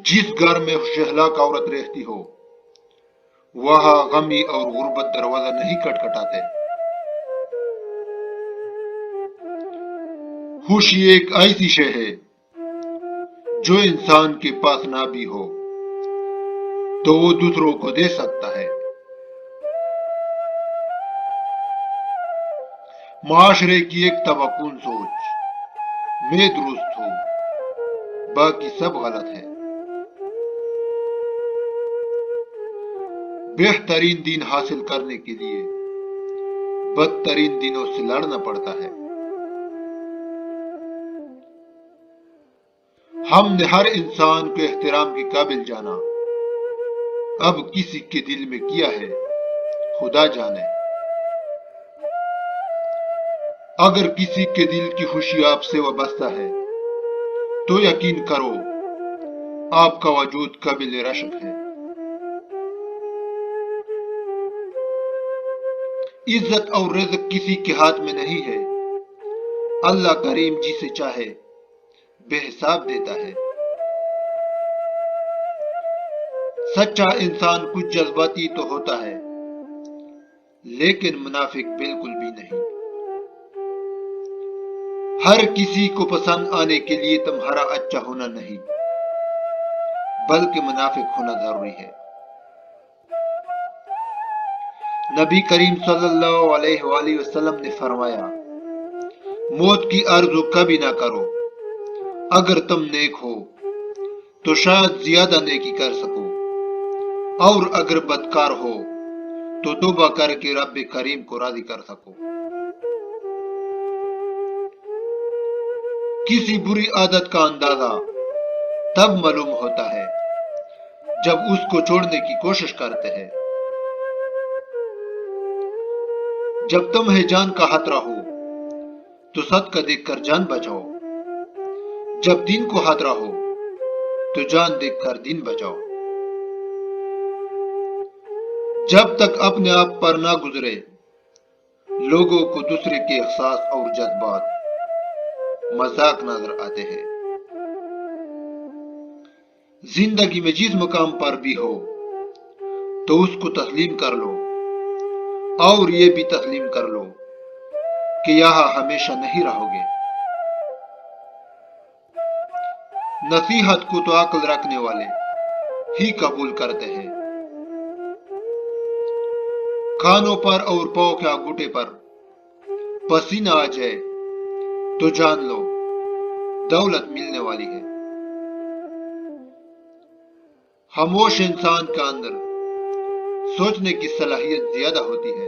جس گھر میں شہلاک عورت رہتی ہو وہاں غمی اور غربت دروازہ نہیں کھٹکھٹاتے۔ خوشی ایک ایسی شے ہے جو انسان کے پاس نہ بھی ہو تو وہ دوسروں کو دے سکتا ہے۔ معاشرے کی ایک تباکن سوچ میں درست ہوں باقی سب غلط ہے۔ بہترین دین حاصل کرنے کے لیے بدترین دینوں سے لڑنا پڑتا ہے۔ ہم نے ہر انسان کو احترام کے قابل جانا، اب کسی کے دل میں کیا ہے خدا جانے۔ اگر کسی کے دل کی خوشی آپ سے وابستہ ہے تو یقین کرو آپ کا وجود قابل رشک ہے۔ عزت اور رزق کسی کے ہاتھ میں نہیں ہے، اللہ کریم جسے چاہے بے حساب دیتا ہے۔ سچا انسان کچھ جذباتی تو ہوتا ہے لیکن منافق بالکل بھی نہیں۔ ہر کسی کو پسند آنے کے لیے تمہارا اچھا ہونا نہیں بلکہ منافق ہونا ضروری ہے۔ نبی کریم صلی اللہ علیہ وآلہ وسلم نے فرمایا، موت کی آرزو کبھی نہ کرو، اگر تم نیک ہو تو شاید زیادہ نیکی کر سکو، اور اگر بدکار ہو تو توبہ کر کے رب کریم کو راضی کر سکو۔ کسی بری عادت کا اندازہ تب معلوم ہوتا ہے جب اس کو چھوڑنے کی کوشش کرتے ہیں۔ جب تمہیں جان کا خطرہ ہو تو صدقہ دیکھ کر جان بچاؤ، جب دین کو خطرہ ہو تو جان دیکھ کر دین بچاؤ۔ جب تک اپنے آپ پر نہ گزرے لوگوں کو دوسرے کے احساس اور جذبات مذاق نظر آتے ہیں۔ زندگی میں جس مقام پر بھی ہو تو اس کو تسلیم کر لو، اور یہ بھی تسلیم کر لو کہ یہاں ہمیشہ نہیں رہو گے۔ نصیحت کو تو عقل رکھنے والے ہی قبول کرتے ہیں۔ کانوں پر اور پاؤں کے انگوٹھے پر پسینہ آ جائے تو جان لو دولت ملنے والی ہے۔ خاموش انسان کے اندر سوچنے کی صلاحیت زیادہ ہوتی ہے۔